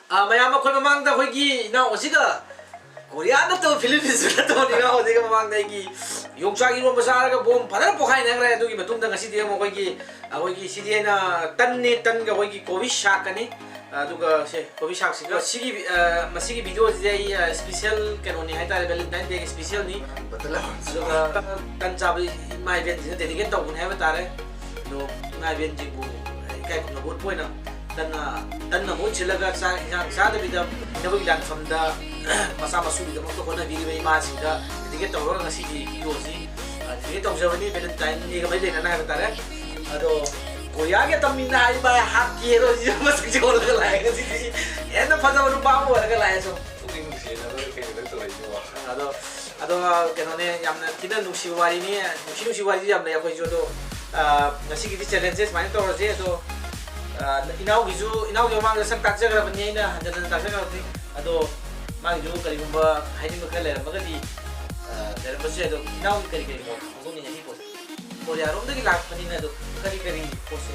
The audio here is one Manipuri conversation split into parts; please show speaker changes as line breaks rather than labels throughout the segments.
mayam akhoi mamang da khoi gi na osiga Korea na to Philippines na to ni na odiga mamang dai gi yongcha gi rom basar ga bom phadar pokhai na gra du gi matung da ngasi de mo khoi gi sidi na tan ni tan ga khoi gi kobi shak ani aduga se kobi shak siga sigi masigi video je special kanoni hai ta valentine day special ni
batala
aduga tan chabi mai ven je dedicate to kun hai ba tare no mai ven ji bu kai kun bot point na tan na mo chilaga sa da bidam dabu lan from da masa masu bidam to kona diri mai ma singa dedicate to ro ngasi gi video si dedicate to jawani valentine ni ga mai de na hai ba tare ado Korea ke tamina hai ba hak ki ro ji mas ki jol ga lai ga ji ena phada ru ba mo ga lai so
ning se na ro ke ni to ai wa
ado kenone yamna kina nusi wari ni nusi wari yamna ya khoi jo do ngasi gi challenges mane to je do inau gi mang sang tak jaga bani na hajan tak jaga ti ado mang ju kali gumba haini ma kala ma ga di der ba je do inau kali kali mo ko ni ni ko Korea rom da gi lak bani na do kali kali ko so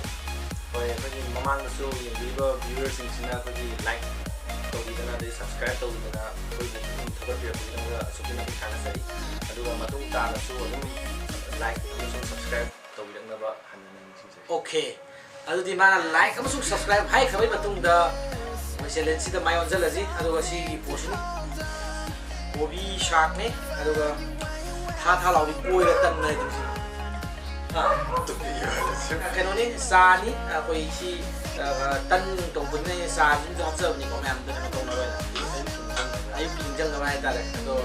oi ko ni mamang so ni viva viewers in sina ko di like to di na de subscribe to di na ko ni thabar bi ko ni ga so ni na kana sai adu ma matung ta na so dum like so subscribe to di na ba han na ni sing
okay adu di mana like amasung subscribe hai khabai matung da challenge si da mai on jala ji adu si post ni Kobi shark ne adu ga tha law bi koi ra tan nai du
to bi ya
kano ni sa ni koi si tan tong bun ne sa ni da observe ni ko ma'am da na tong na ba ai pin jang ga mai ta le ado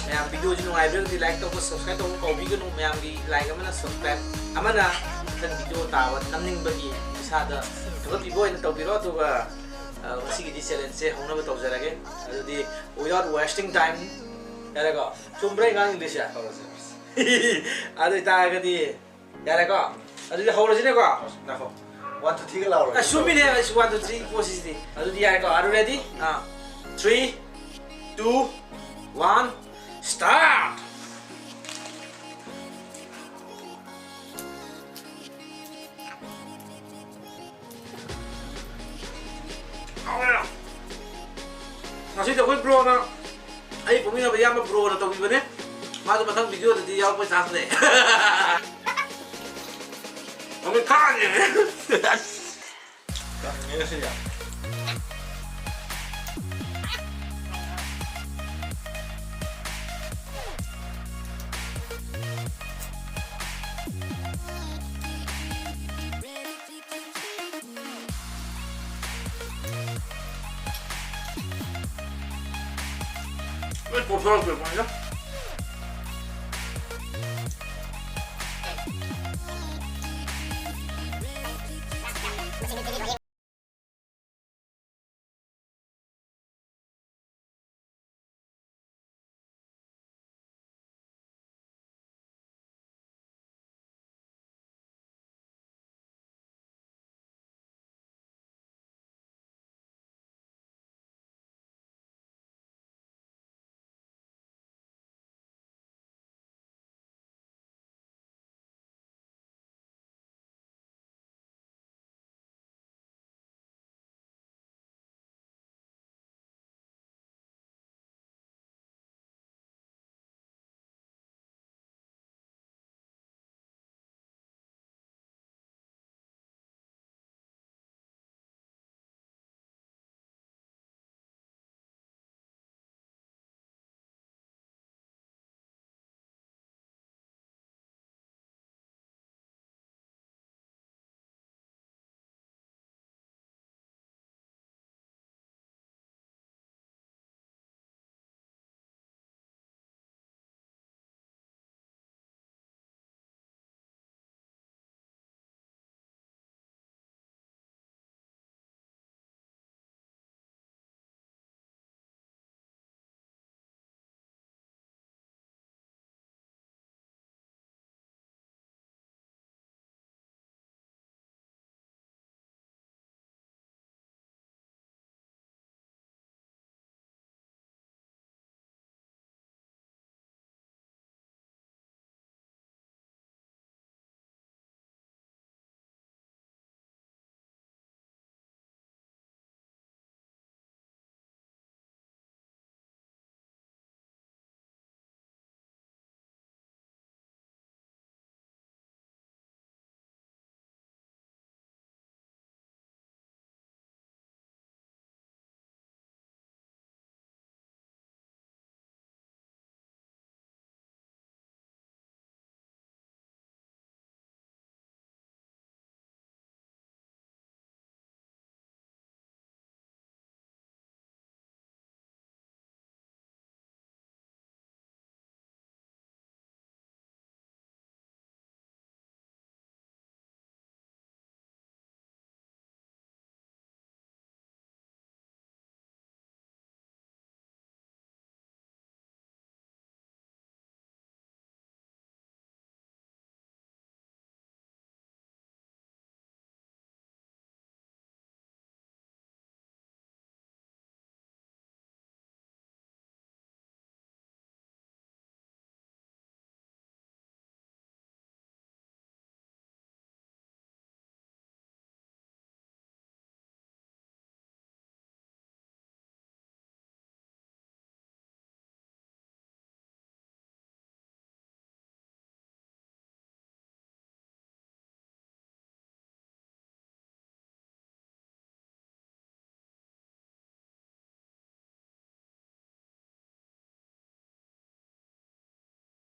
ma'am video ji nungai bi di like to ko subscribe to ko bi ga nu ma'am gi like amana subscribe amana kan video tawa namning bagi isa da to bi boy na to biro to ba masigi di challenge se hona ba to jarage adu di without wasting time yara ko chumbre gang english ya adu ta ga di yara ko adu di hawra jine ko
na ko 1 to 3 ga law ro
shumi ne 1 to 3 process di adu di yara ko are ready 3 2 1 start Nasi dah kau pro na, ay pumina bayar ma pro na tahu ibu ni, malu matang video tadi yang pun sahas deh. Kami kan ni.
Kan ni sih ya
Ven por favor, pues,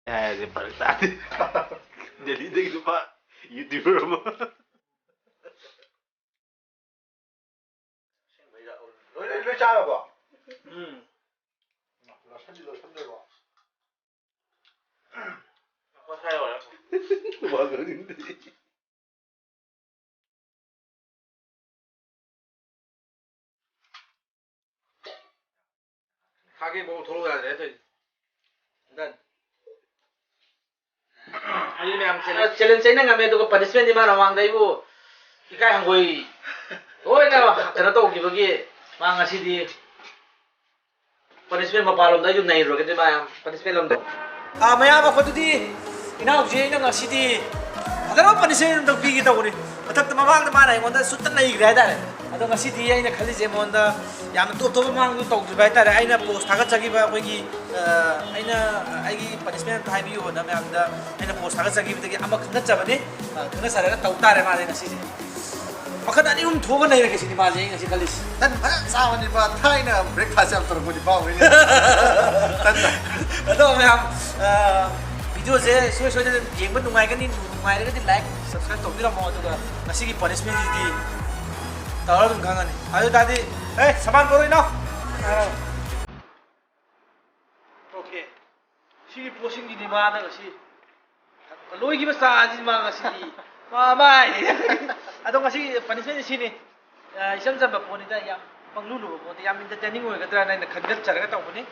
ꯍꯥꯏꯔꯁꯦ ꯐꯔꯛ ꯇꯥꯗꯦ ꯗꯦꯜꯂꯤꯗꯒꯤ ꯅꯨꯄꯥ ꯌꯨꯇ꯭ꯌꯨꯕꯔ ꯑꯃ
ꯂꯣꯏ ꯆꯥꯔꯕꯣ? ꯂꯣꯏꯁꯟꯗꯣꯏꯕꯣ?
하게 뭐 돌아가야 돼. 일단 아니 मैम चैलेंज चाहिँ नगमे दुगो पनिशमेन्ट मा रवांगदा इबु इकाय हंगोई ओइना कनो तौगिबगी मा ngasiदी पनिशमेन्ट मपालमदा यु नै रोगे मा पनिशमेन्ट लमदो मयाम अखोदुदी इनाउजे इन ngasiदी अदरो पनिशमेन्ट दबिगी तौनी मथक ममांगदा माना इमोंदा सुत्त नैग्रे हाइदारे अदो ngasiदी आइना खलिजे मोंदा याम टोप टोप मांगदु तौगिबा हाइदारे आइना पोस्ट थागतजगिबा अखोगी आइना आइगी पनिशमेन्ट हाइबियो ना मैमदा आइना पोस्ट थागतजगिबदगी अमा खंगचबने खंगसरगा तौतारे माने ngasiजे मखन अनि थोगा नै रके सिनी माजे ngasi खलिस
난 사원이 봐 타이나 브레이크파스트 앞으로 보니 봐 우리
अदो मैम भिडियो से सोय सोय येंबा नुंगाइगनी नुंगाइरगदि लाइक सब्सक्राइब तौबिरमो अदुगा ngasiगी पनिशमेन्ट दि तौरा दुम खांगनी आयो दादी ए सामान करो इनो ओके सिगी पोसिंग दि माना ngasi लोइगिबा साजि मा ngasi मामाय अदो ngasi पनिशमेन्ट सिनी इसम जब पोनिदा या पंगलुलु पोते या इंटरटेनिंग होगद्रा नाइन खगत चरगा तौबनी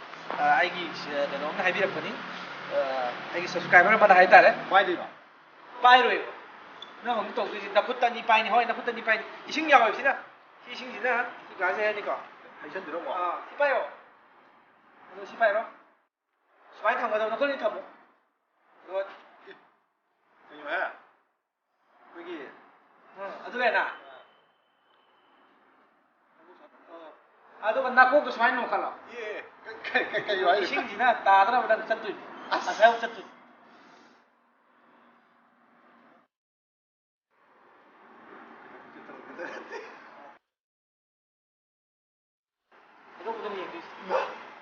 आइगी कनोम हाइबिरपनी आइगी सब्सक्राइबर बना हाइतारे
पाइदिबा
पाइरोय ना हम तौदि नखुत्तनी पाइनी होय नखुत्तनी पाइनी इसिंग यावसिना इसिंगसिना गाजे हाइनिको
हाइसनदिरोमो
सिपायो अदो सिपायो स्वाइ थांगदो नखोनि थामो रो
그녀야 여기
अदुलेना अदुगा नाकोक स्वाइ नो खला
예 그러니까 요 아이
इसिंगसिना तादरा बदन चत्तुइ असाउ चत्तुइ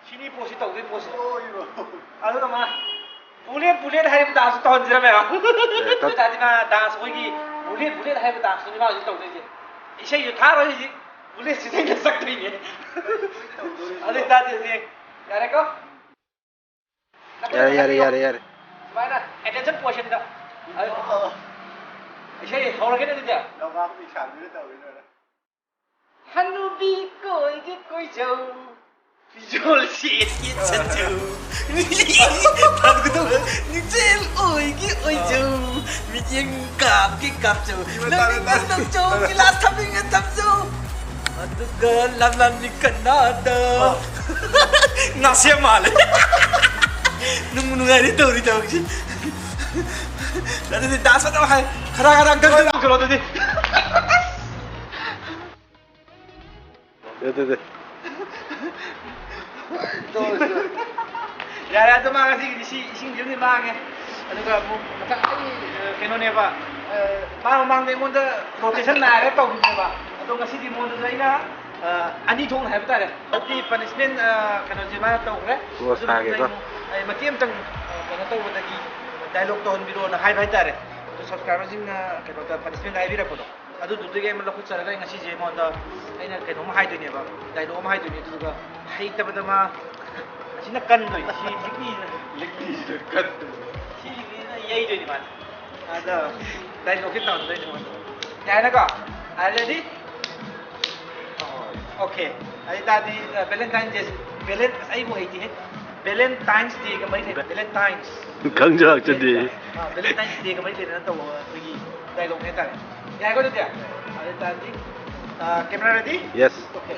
시니 포시 तौदे पो시 अदुगा मा बुलेट हाइब दास तहनजिरा मे तादिमा दास होगी बुलेट हाइब दास नि मा जि तौदे जे इसे यो थारो जि बुलेट सिधै के सक्दै ने अदे तादे जे यारे को
यारे
माइना अटेंशन पोर्शन दा इसे हौरगे ने दिया
너가 이 장면을 떠올려
हनुबी कोई जो बिजोल सीट ये चचू तब तो निचेल ओइगी ओइजो मिजिंग काप जो नंग जो गिलास थबिंग तबजो अदुगा लम निकनादा नासिया माले नुंगुनुगारी तौरी तौगी अदे दास तो है खरा गंग करो दे
네.
यार तो मांगा सी इसिंग जिमनि मांगे अदुगा मथा केनोनेबा मांगे मोंद रोटेशन नारे तौबा अदो ngasiदी मोंद जाइना अनि थोंग हाइब तारे अति पनिशमेंट केनो जिमा तौग्रे ai मतिम तंग केनो तौबदगी डायलॉग तो हनबिरो ना हाइब तारे तो सब्सक्राइबर जिंग केनो ता पनिशमेंट हाइबिरा कोदो अदु दुदुगे म लखु चरगा ngasi je मोंद aina केनो मा हाइदुनेबा डायलॉग मा हाइदुने दुगा हाइतबदमा सिना कन्नोइ सि लिखि कन सि लिखिना यही जोनि मान आदा डायलॉग के ताउन दै न याना को अलरेडी ओके आई दादी वैलेंटाइन डे आई बो हेति वैलेंटाइन्स डे का मई वैलेंटाइन्स
강자 저디
वैलेंटाइन्स डे का मई लेना तो कोई डायलॉग ने तारे याय को दिया अरे दादी camera ready
yes
okay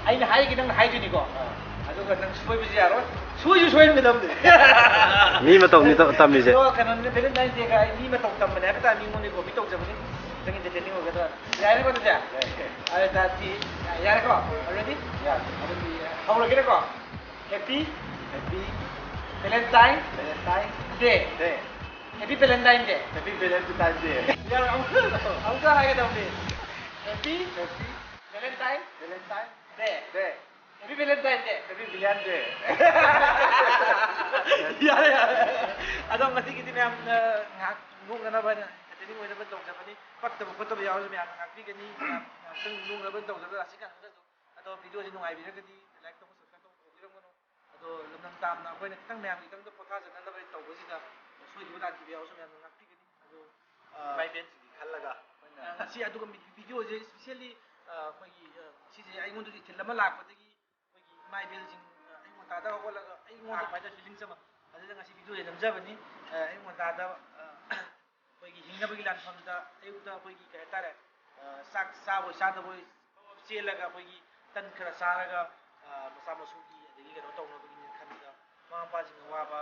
아이는 하이기는 하이주니고 아주 그냥 수고해보지 않아? 수고해주는 게 너무들
미마 땀이제
그는 밸런타인 데가 미마 땀만 해도 미모니고 미떡저분이 저기 이제 되는 거거든 야이는 거도 돼 아래 다티 야이는 거 already? 야 하울어 그래 거 해피 밸런타인 데 해피 밸런타인 데
해피 밸런타인 데
야 아무도 하게 되면 해피 밸런타인 데 Happy Valentine Day.
Happy Valentine.
ꯌꯥꯔꯦ ꯌꯥꯔꯦ ꯑꯗꯣ ꯉꯁꯤꯒꯤꯗꯤ ꯃꯌꯥꯝꯅ ꯉꯥꯏꯍꯥꯛ ꯅꯣꯛꯅꯅꯕ entertaining ꯑꯣꯏꯅꯕ ꯇꯧꯖꯕꯅꯤ ꯄꯛꯇꯕ ꯈꯣꯠꯇꯕ ꯌꯥꯎꯔꯁꯨ ꯃꯌꯥꯝꯅ ꯉꯥꯛꯄꯤꯒꯅꯤ ꯉꯥꯏꯍꯥꯛꯇꯪ ꯅꯣꯛꯅꯕ ꯇꯧꯖꯕ ꯑꯁꯤ ꯀꯥꯟꯗꯁꯨ ꯑꯗꯣ ꯚꯤꯗꯤꯑꯣꯁꯤ ꯅꯨꯡꯉꯥꯏꯕꯤꯔꯒꯗꯤ ꯂꯥꯏꯛ ꯇꯧꯕ ꯁꯕꯁꯀ꯭ꯔꯥꯏꯕ ꯇꯧꯕ ꯇꯧꯕꯤꯔꯝꯒꯅꯨ ꯑꯗꯣ ꯂꯝꯗꯝ ꯇꯥꯝꯅ ꯑꯩꯈꯣꯏꯅ ꯈꯤꯇꯪ ꯃꯌꯥꯝꯒꯤꯗꯃꯛꯇ ꯄꯣꯊꯥꯖꯅꯅꯕ ꯇꯧꯕꯁꯤꯗ ꯁꯣꯏꯈꯤꯕ ꯂꯥꯟꯈꯤꯕ ꯌꯥꯎꯔꯁꯨ ꯃꯌꯥꯝꯅ ꯉꯥꯛꯄꯤꯒꯅꯤ ꯑꯗꯣ
ꯏꯃꯥꯏꯕꯦꯟꯁꯤꯡꯒꯤ ꯈꯜꯂꯒ ꯑꯩꯈꯣꯏꯅ
ꯉꯁꯤ ꯑꯗꯨꯒ ꯚꯤꯗꯤꯑꯣꯁꯦ ꯏꯁꯄꯤꯁꯦꯜꯂꯤ ꯑꯩꯈꯣꯏꯒꯤ ꯁꯤꯁꯦ ꯑꯩꯉꯣꯟꯗꯁꯨ ꯏꯊꯤꯜ ꯑꯃ ꯂꯥꯛꯄꯗꯒꯤ ꯑꯩꯈꯣꯏꯒꯤ ꯏꯃꯥ ꯏꯕꯦꯜꯁꯤꯡ ꯑꯌꯨꯛ ꯉꯟꯇꯥꯗ ꯍꯧꯒꯠꯂꯒ ꯑꯩꯉꯣꯟꯗ ꯁꯨꯃꯥꯏꯅ ꯐꯤꯂꯤꯡꯁ ꯑꯃ ꯑꯗꯨꯗ ꯉꯁꯤ ꯚꯤꯗꯤꯑꯣꯁꯦ ꯅꯝꯖꯕꯅꯤ ꯑꯌꯨꯛ ꯉꯟꯇꯥꯗ ꯑꯩꯈꯣꯏꯒꯤ ꯍꯤꯡꯅꯕꯒꯤ ꯂꯥꯟꯐꯝꯗ ꯑꯌꯨꯛꯇ ꯑꯩꯈꯣꯏꯒꯤ ꯀꯩ ꯍꯥꯏꯇꯥꯔꯦ ꯆꯥꯛ ꯆꯥꯕꯣꯏ ꯆꯥꯗꯕꯣꯏ ꯆꯦꯜꯂꯒ ꯑꯩꯈꯣꯏꯒꯤ ꯇꯟ ꯈꯔ ꯆꯥꯔꯒ ꯃꯆꯥ ꯃꯁꯨꯒꯤ ꯑꯗꯒꯤ ꯀꯩꯅꯣ ꯇꯧꯅꯕꯒꯤꯅꯦ ꯈꯟꯕꯗ ꯃꯃꯥ ꯃꯄꯥꯁꯤꯡꯅ ꯋꯥꯕ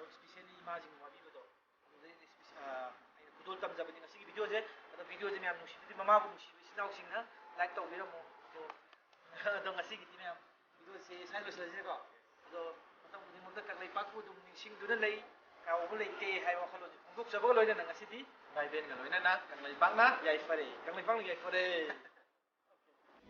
ꯏꯁꯄꯤꯁꯦꯜꯂꯤ ꯏꯃꯥꯁꯤꯡꯅ ꯋꯥꯕꯤꯕꯗꯣ ꯑꯗꯨꯗꯩ ꯑꯩꯅ ꯈꯨꯗꯣꯜ ꯇꯝꯖꯕꯅꯤ ꯉꯁꯤꯒꯤ ꯚꯤꯗꯤꯑꯣꯁꯦ ꯑꯗꯣ ꯚꯤꯗꯤꯑꯣꯁꯦ ꯃꯌꯥꯝ ꯅꯨꯡꯁꯤꯕꯗꯤ ꯃꯃꯥꯕꯨ ꯅꯨꯡꯁꯤꯕ ꯏꯆꯤꯜ ꯏꯅꯥꯎꯁꯤꯡꯅ ꯂꯥꯏꯛ ꯇꯧꯕꯤꯔꯝꯃꯣ ꯑꯗꯣ ꯉꯁꯤꯒꯤꯗꯤ ꯃꯌꯥꯝ ꯚꯤꯗꯤꯑꯣꯁꯦ ꯁ꯭ꯋꯥꯏ ꯂꯣꯏꯁꯤꯜꯂꯁꯤꯀꯣ ꯑꯗꯣ ꯃꯇꯝ ꯈꯨꯗꯤꯡꯃꯛꯇ ꯀꯪꯂꯩꯄꯥꯛꯄꯨ ꯑꯗꯨꯝ ꯅꯤꯡꯁꯤꯡꯗꯨꯅ ꯂꯩ ꯀꯥꯎꯕ ꯂꯩꯇꯦ ꯍꯥꯏꯕ ꯋꯥꯈꯜꯂꯣꯟꯁꯦ ꯐꯣꯡꯗꯣꯛꯆꯕꯒ ꯂꯣꯏꯅꯅ ꯉꯁꯤꯗꯤ
ꯏꯃꯥꯏꯕꯦꯟꯒ ꯂꯣꯏꯅꯅ ꯀꯪꯂꯩꯄꯥꯛꯅ
ꯌꯥꯏꯐꯔꯦ ꯀꯪꯂꯩꯄꯥꯛꯅ ꯌꯥꯏꯐꯔꯦ